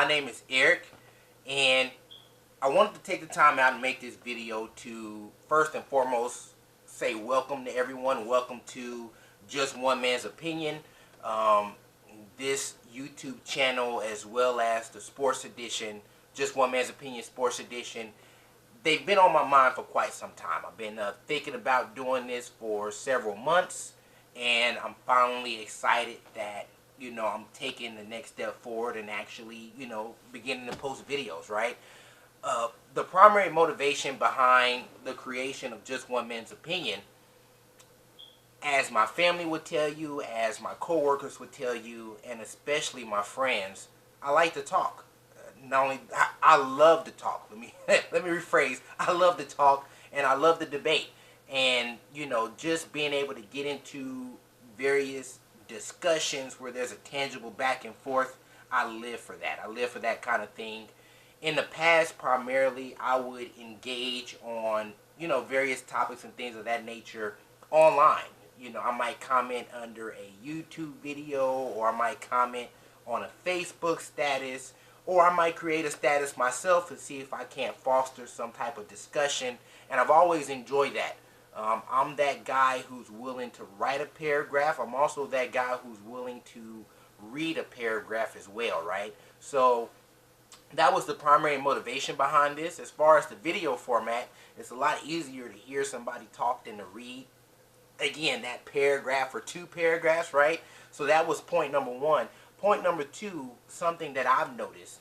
name is Eric, and I wanted to take the time out and make this video to first and foremost say welcome to everyone. Welcome to Just One Man's Opinion. This YouTube channel, as well as the Sports Edition, Just One Man's Opinion Sports Edition, they've been on my mind for quite some time. I've been thinking about doing this for several months, and I'm finally excited that I'm taking the next step forward and actually beginning to post videos, right? The primary motivation behind the creation of Just One Man's Opinion, as my family would tell you, as my coworkers would tell you, and especially my friends, I like to talk. Not only I love to talk. Let me let me rephrase. I love to talk and I love to debate. And just being able to get into various discussions where there's a tangible back and forth, I live for that. I live for that kind of thing. In the past, primarily, I would engage on various topics and things of that nature online. I might comment under a YouTube video, or I might comment on a Facebook status, or I might create a status myself and see if I can't foster some type of discussion. And I've always enjoyed that. I'm that guy who's willing to write a paragraph. I'm also that guy who's willing to read a paragraph as well, right? So that was the primary motivation behind this. As far as the video format, it's a lot easier to hear somebody talk than to read, again, that paragraph or two paragraphs, right? So that was point number one. Point number two, something that I've noticed,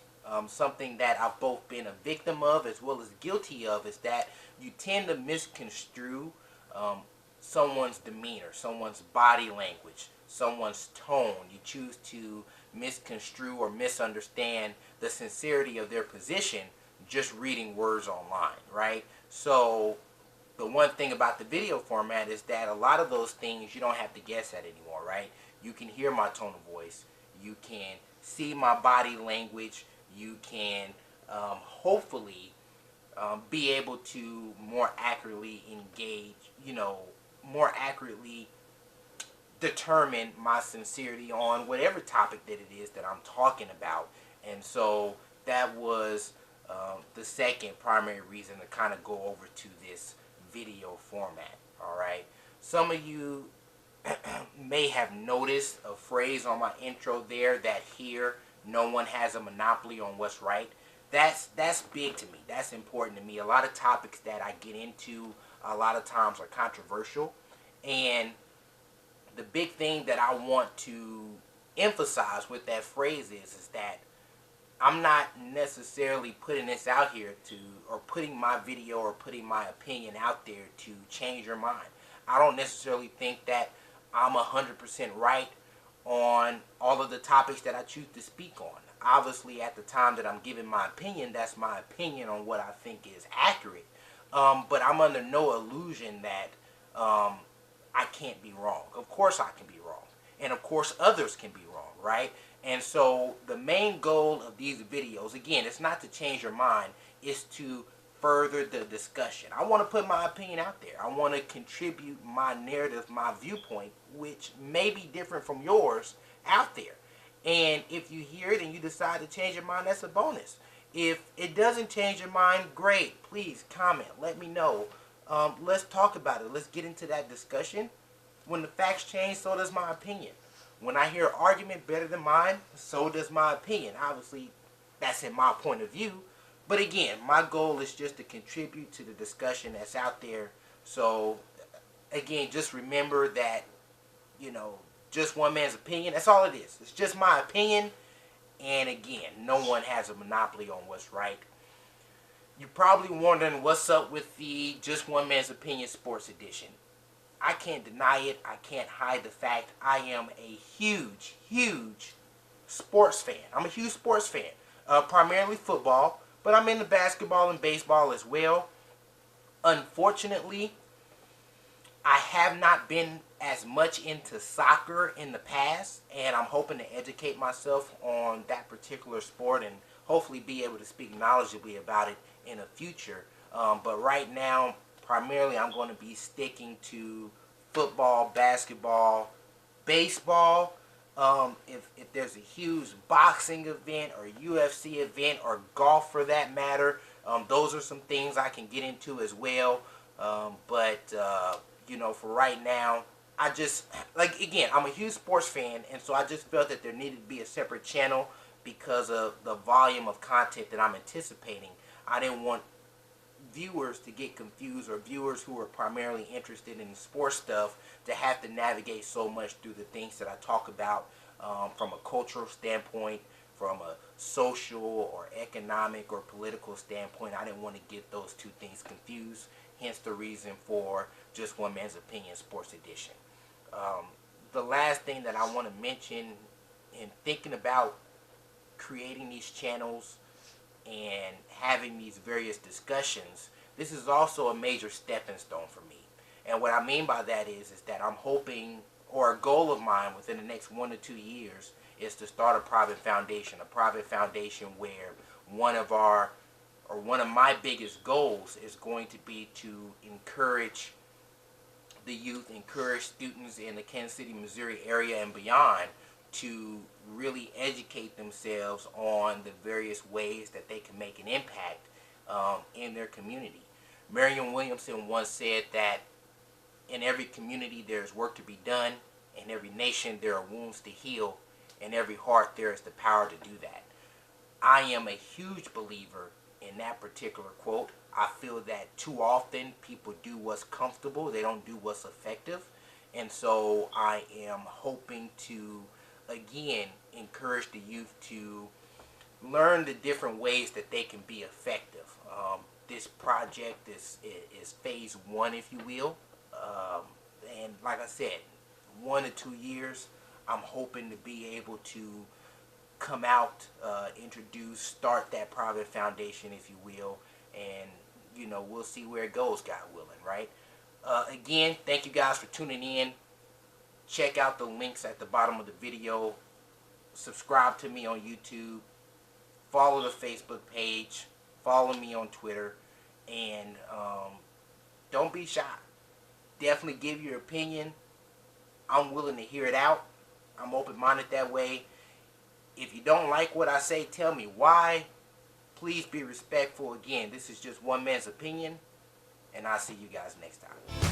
something that I've both been a victim of as well as guilty of, is that you tend to misconstrue someone's demeanor, someone's body language, someone's tone. You choose to misconstrue or misunderstand the sincerity of their position just reading words online, right? So the one thing about the video format is that a lot of those things you don't have to guess at anymore, right? You can hear my tone of voice. You can see my body language. You can hopefully be able to more accurately engage, more accurately determine my sincerity on whatever topic that it is that I'm talking about. And so that was the second primary reason to kind of go over to this video format. All right, some of you may have noticed a phrase on my intro there, that here no one has a monopoly on what's right. That's big to me. That's important to me. A lot of topics that I get into a lot of times are controversial, and the big thing that I want to emphasize with that phrase is that I'm not necessarily putting this out here or putting my video or putting my opinion out there to change your mind. I don't necessarily think that I'm 100% right on all of the topics that I choose to speak on. Obviously, at the time that I'm giving my opinion, that's my opinion on what I think is accurate. But I'm under no illusion that I can't be wrong. Of course I can be wrong. And of course others can be wrong, right? And so the main goal of these videos, again, it's not to change your mind. It's to further the discussion. I want to put my opinion out there. I want to contribute my narrative, my viewpoint, which may be different from yours, out there. And if you hear it and you decide to change your mind, that's a bonus. If it doesn't change your mind, great. Please comment. Let me know. Let's talk about it. Let's get into that discussion. When the facts change, so does my opinion. When I hear an argument better than mine, so does my opinion. Obviously, that's in my point of view. But again, my goal is just to contribute to the discussion that's out there. So, again, just remember that, just one man's opinion. That's all it is. It's just my opinion. And again, no one has a monopoly on what's right. You're probably wondering what's up with the Just One Man's Opinion Sports Edition. I can't deny it. I can't hide the fact I am a huge, huge sports fan. I'm a huge sports fan. Primarily football, but I'm into basketball and baseball as well. Unfortunately, I have not been as much into soccer in the past, and I'm hoping to educate myself on that particular sport and hopefully be able to speak knowledgeably about it in the future. But right now, primarily I'm going to be sticking to football, basketball, baseball, If there's a huge boxing event or UFC event or golf for that matter, those are some things I can get into as well. But for right now, I just, like, again, I'm a huge sports fan, and so I just felt that there needed to be a separate channel because of the volume of content that I'm anticipating. I didn't want viewers to get confused, or viewers who are primarily interested in sports stuff to have to navigate so much through the things that I talk about from a cultural standpoint, from a social or economic or political standpoint. I didn't want to get those two things confused, hence the reason for Just One Man's Opinion Sports Edition. The last thing that I want to mention in thinking about creating these channels and having these various discussions, this is also a major stepping stone for me. And what I mean by that is that I'm hoping, or a goal of mine within the next 1 to 2 years, is to start a private foundation where one of my biggest goals is going to be to encourage the youth, encourage students in the Kansas City, Missouri area and beyond to really educate themselves on the various ways that they can make an impact in their community. Marianne Williamson once said that in every community there is work to be done, in every nation there are wounds to heal, in every heart there is the power to do that. I am a huge believer in that particular quote. I feel that too often people do what's comfortable, they don't do what's effective. And so I am hoping to, again, encourage the youth to learn the different ways that they can be effective. This project is phase one, if you will. And like I said, 1 to 2 years, I'm hoping to be able to come out, introduce, start that private foundation, if you will. And, we'll see where it goes, God willing, right? Again, thank you guys for tuning in. Check out the links at the bottom of the video. Subscribe to me on YouTube. Follow the Facebook page. Follow me on Twitter. And don't be shy. Definitely give your opinion. I'm willing to hear it out. I'm open-minded that way. If you don't like what I say, tell me why. Please be respectful. Again, this is Just One Man's Opinion. And I'll see you guys next time.